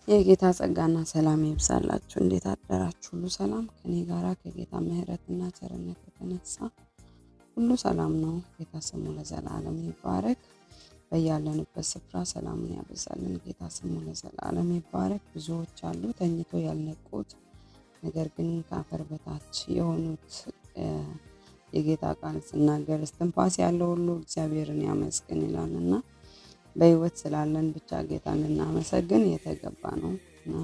የጌታ ጸጋና ሰላም ይብዛላችሁ። እንዴት አደራችሁ? ሁሉ ሰላም ከኔ ጋራ ከጌታ ምሕረትና ቸርነት የተነሳ ሁሉ ሰላም ነው። ጌታ ስሙ ለዘላለም ይባረክ። በያለንበት ስፍራ ሰላምን ያበዛልን። ጌታ ስሙ ለዘላለም ይባረክ። ብዙዎች አሉ ተኝቶ ያልነቁት፣ ነገር ግን ከአፈር በታች የሆኑት የጌታ ቃል ስናገር እስትንፋስ ያለው ሁሉ እግዚአብሔርን ያመስግን ይላልና በህይወት ስላለን ብቻ ጌታን ልናመሰግን የተገባ ነው እና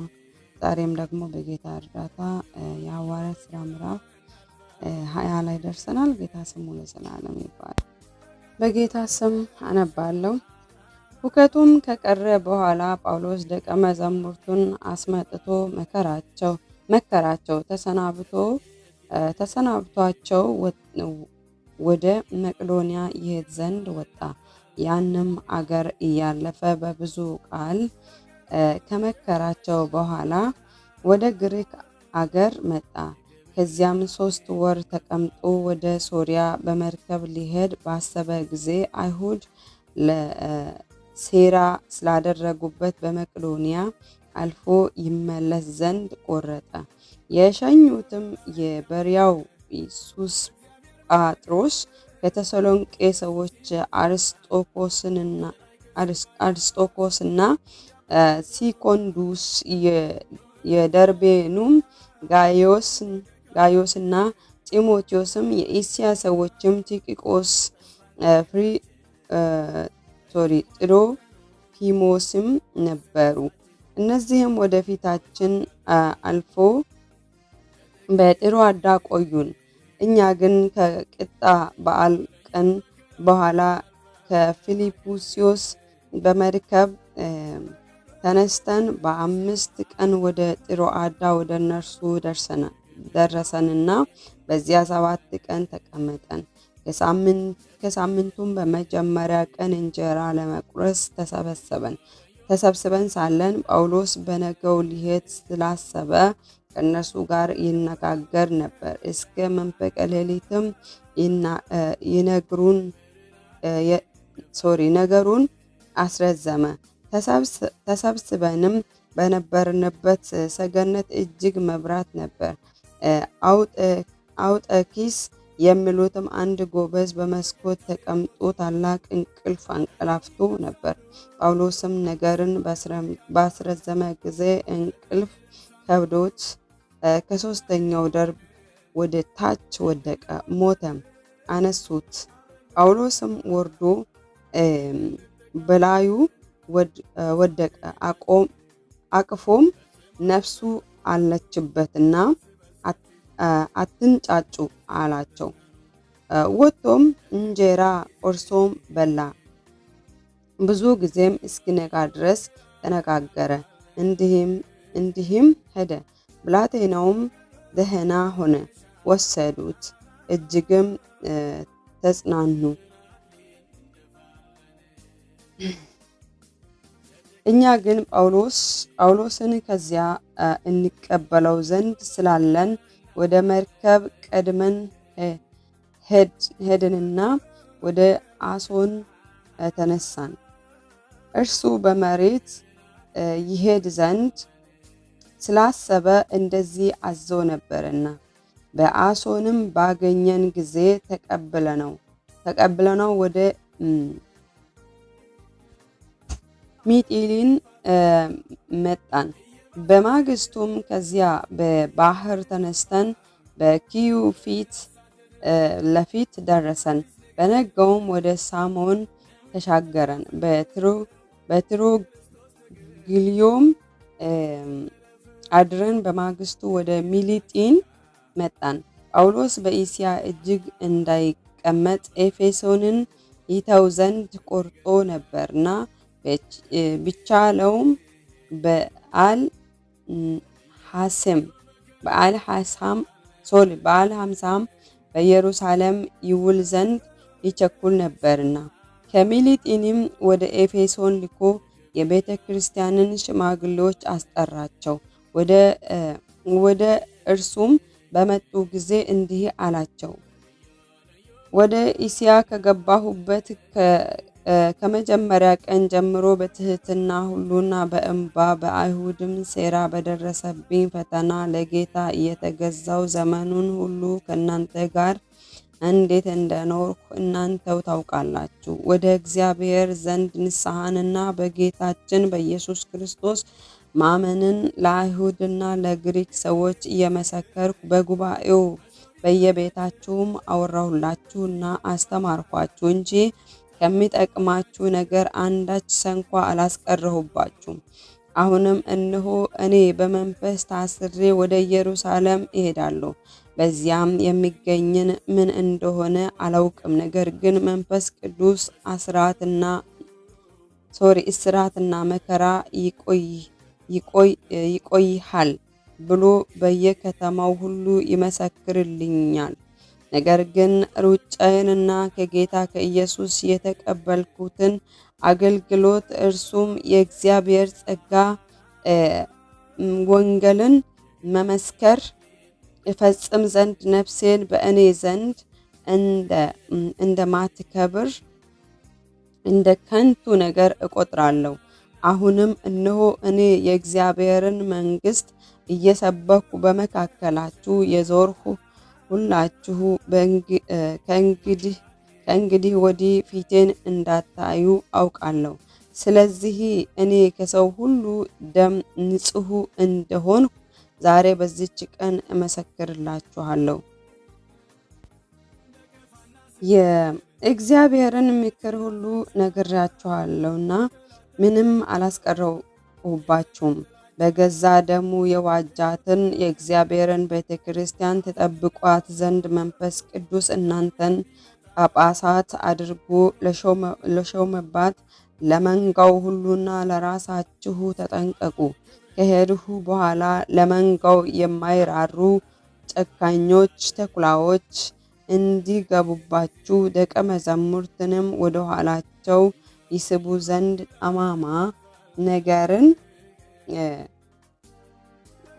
ዛሬም ደግሞ በጌታ እርዳታ የሐዋርያት ሥራ ምዕራፍ 20 ላይ ደርሰናል። ጌታ ስሙ ለዘላለም ይባረክ። በጌታ ስም አነባለሁ። ሁከቱም ከቀረ በኋላ ጳውሎስ ደቀ መዛሙርቱን አስመጥቶ መከራቸው። ተሰናብቷቸው ወደ መቄዶንያ ይሄድ ዘንድ ወጣ። ያንም አገር እያለፈ በብዙ ቃል ከመከራቸው በኋላ ወደ ግሪክ አገር መጣ። ከዚያም 3 ወር ተቀምጦ ወደ ሶርያ በመርከብ ሊሄድ ባሰበ ጊዜ አይሁድ ሴራ ስላደረጉበት በመቄዶንያ አልፎ ይመለስ ዘንድ ቆረጠ። የሸኙትም የበርያው ሱስጳጥሮስ ከተሰሎንቄ ሰዎች አርስጦኮስና ሲኮንዱስ፣ የደርቤኑም ጋዮስና ጢሞቴዎስም፣ የእስያ ሰዎችም ቲኪቆስ፣ ጥሮፊሞስም ነበሩ። እነዚህም ወደፊታችን አልፎ በጢሮአዳ ቆዩን። እኛ ግን ከቂጣ በዓል ቀን በኋላ ከፊልጵስዩስ በመርከብ ተነስተን በ5 ቀን ወደ ጢሮአዳ ወደ እነርሱ ደረሰንና በዚያ 7 ቀን ተቀመጠን። ከሳምንቱም በመጀመሪያ ቀን እንጀራ ለመቁረስ ተሰብስበን ሳለን ጳውሎስ በነገው ሊሄድ ስላሰበ ከእነርሱ ጋር ይነጋገር ነበር። እስከ መንፈቀ ሌሊትም ነገሩን አስረዘመ። ተሰብስበንም በነበርንበት ሰገነት እጅግ መብራት ነበር። አውጠኪስ የሚሉትም አንድ ጎበዝ በመስኮት ተቀምጦ ታላቅ እንቅልፍ አንቀላፍቶ ነበር። ጳውሎስም ነገርን ባስረዘመ ጊዜ እንቅልፍ ከብዶት ከ3ኛው ደርብ ወደ ታች ወደቀ፣ ሞተም። አነሱት። ጳውሎስም ወርዶ በላዩ ወደቀ፣ አቅፎም ነፍሱ አለችበትና አትንጫጩ አላቸው። ወጥቶም እንጀራ ቆርሶም በላ። ብዙ ጊዜም እስኪነጋ ድረስ ተነጋገረ። እንዲህም ሄደ። ብላቴናውም ደህና ሆነ፣ ወሰዱት፣ እጅግም ተጽናኑ። እኛ ግን ጳውሎስን ከዚያ እንቀበለው ዘንድ ስላለን ወደ መርከብ ቀድመን ሄድንና ወደ አሶን ተነሳን። እርሱ በመሬት ይሄድ ዘንድ ስላሰበ እንደዚህ አዞ ነበርና። በአሶንም ባገኘን ጊዜ ተቀብለነው ወደ ሚጢሊን መጣን። በማግስቱም ከዚያ በባህር ተነስተን በኪዩ ፊት ለፊት ደረሰን። በነጋውም ወደ ሳሞን ተሻገረን። በትሮግሊዮም አድረን በማግስቱ ወደ ሚሊጢን መጣን። ጳውሎስ በእስያ እጅግ እንዳይቀመጥ ኤፌሶንን ይተው ዘንድ ቆርጦ ነበርና ቢቻለውም በዓል ሐምሳም በኢየሩሳሌም ይውል ዘንድ ይቸኩል ነበርና ከሚሊጢንም ወደ ኤፌሶን ልኮ የቤተ ክርስቲያንን ሽማግሌዎች አስጠራቸው። ወደ እርሱም በመጡ ጊዜ እንዲህ አላቸው፣ ወደ እስያ ከገባሁበት ከመጀመሪያ ቀን ጀምሮ በትህትና ሁሉና በእንባ በአይሁድም ሴራ በደረሰብኝ ፈተና ለጌታ እየተገዛው ዘመኑን ሁሉ ከእናንተ ጋር እንዴት እንደኖርኩ እናንተው ታውቃላችሁ። ወደ እግዚአብሔር ዘንድ ንስሐንና በጌታችን በኢየሱስ ክርስቶስ ማመንን ለአይሁድና ለግሪክ ሰዎች እየመሰከርኩ በጉባኤው በየቤታችሁም አወራሁላችሁና አስተማርኳችሁ እንጂ ከሚጠቅማችሁ ነገር አንዳች ስንኳ አላስቀረሁባችሁም። አሁንም እነሆ እኔ በመንፈስ ታስሬ ወደ ኢየሩሳሌም እሄዳለሁ። በዚያም የሚገኝን ምን እንደሆነ አላውቅም። ነገር ግን መንፈስ ቅዱስ እስራትና መከራ ይቆይሃል ብሎ በየከተማው ሁሉ ይመሰክርልኛል። ነገር ግን ሩጫዬንና ከጌታ ከኢየሱስ የተቀበልኩትን አገልግሎት እርሱም የእግዚአብሔር ጸጋ ወንጌልን መመስከር እፈጽም ዘንድ ነፍሴን በእኔ ዘንድ እንደማትከብር እንደ ከንቱ ነገር እቆጥራለሁ። አሁንም እነሆ እኔ የእግዚአብሔርን መንግሥት እየሰበኩ በመካከላችሁ የዞርሁ ሁላችሁ ከእንግዲህ ወዲህ ፊቴን እንዳታዩ አውቃለሁ። ስለዚህ እኔ ከሰው ሁሉ ደም ንጹሕ እንደሆንሁ ዛሬ በዚች ቀን እመሰክርላችኋለሁ። የእግዚአብሔርን ምክር ሁሉ ነግራችኋለሁና ምንም አላስቀረሁባችሁም። በገዛ ደሙ የዋጃትን የእግዚአብሔርን ቤተ ክርስቲያን ተጠብቋት ዘንድ መንፈስ ቅዱስ እናንተን ጳጳሳት አድርጎ ለሾመባት ለመንጋው ሁሉና ለራሳችሁ ተጠንቀቁ። ከሄድሁ በኋላ ለመንጋው የማይራሩ ጨካኞች ተኩላዎች እንዲገቡባችሁ ደቀ መዛሙርትንም ወደ ኋላቸው ይስቡ ዘንድ ጠማማ ነገርን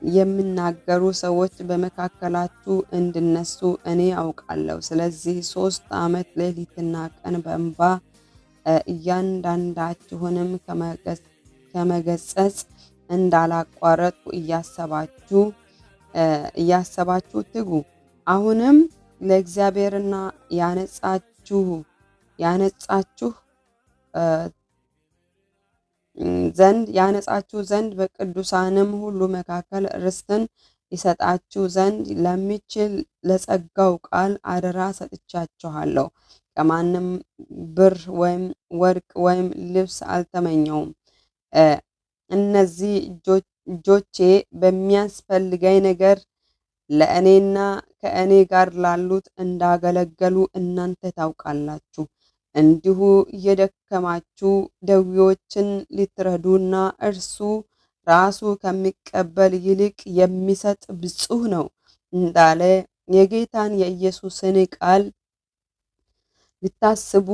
የሚናገሩ ሰዎች በመካከላችሁ እንዲነሱ እኔ አውቃለሁ። ስለዚህ 3 ዓመት ሌሊትና ቀን በእንባ እያንዳንዳችሁንም ከመገሰጽ እንዳላቋረጥኩ እያሰባችሁ ትጉ። አሁንም ለእግዚአብሔርና ያነጻችሁ ዘንድ በቅዱሳንም ሁሉ መካከል ርስትን ይሰጣችሁ ዘንድ ለሚችል ለጸጋው ቃል አደራ ሰጥቻችኋለሁ። ከማንም ብር ወይም ወርቅ ወይም ልብስ አልተመኘውም። እነዚህ እጆቼ በሚያስፈልገኝ ነገር ለእኔና ከእኔ ጋር ላሉት እንዳገለገሉ እናንተ ታውቃላችሁ። እንዲሁ እየደከማችሁ ደዌዎችን ልትረዱና እርሱ ራሱ ከሚቀበል ይልቅ የሚሰጥ ብፁዕ ነው እንዳለ የጌታን የኢየሱስን ቃል ልታስቡ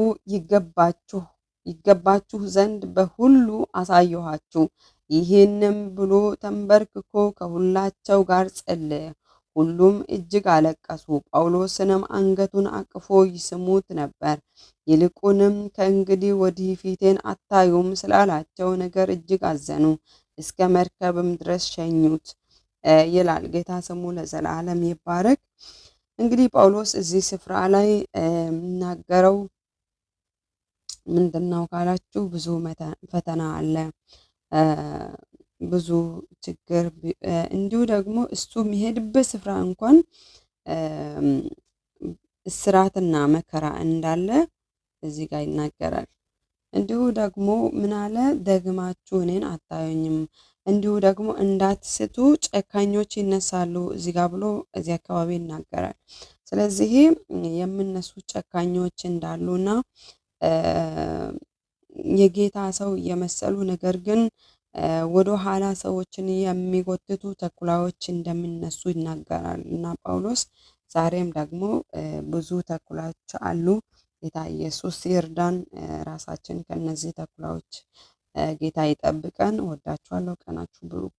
ይገባችሁ ዘንድ በሁሉ አሳየኋችሁ። ይህንም ብሎ ተንበርክኮ ከሁላቸው ጋር ጸለየ። ሁሉም እጅግ አለቀሱ። ጳውሎስንም አንገቱን አቅፎ ይስሙት ነበር። ይልቁንም ከእንግዲህ ወዲህ ፊቴን አታዩም ስላላቸው ነገር እጅግ አዘኑ። እስከ መርከብም ድረስ ሸኙት ይላል። ጌታ ስሙ ለዘላለም ይባረክ። እንግዲህ ጳውሎስ እዚህ ስፍራ ላይ የሚናገረው ምንድን ነው ካላችሁ፣ ብዙ ፈተና አለ፣ ብዙ ችግር፣ እንዲሁ ደግሞ እሱ የሚሄድበት ስፍራ እንኳን እስራትና መከራ እንዳለ እዚህ ጋር ይናገራል። እንዲሁ ደግሞ ምን አለ? ደግማችሁ እኔን አታዩኝም፣ እንዲሁ ደግሞ እንዳትስቱ ጨካኞች ይነሳሉ እዚህ ጋር ብሎ እዚህ አካባቢ ይናገራል። ስለዚህ የምነሱ ጨካኞች እንዳሉና የጌታ ሰው የመሰሉ ነገር ግን ወደ ኋላ ሰዎችን የሚጎትቱ ተኩላዎች እንደሚነሱ ይናገራል እና ጳውሎስ ዛሬም ደግሞ ብዙ ተኩላዎች አሉ። ጌታ ኢየሱስ ይርዳን። ራሳችን ከነዚህ ተኩላዎች ጌታ ይጠብቀን። ወዳችኋለሁ። ቀናችሁ ብሩክ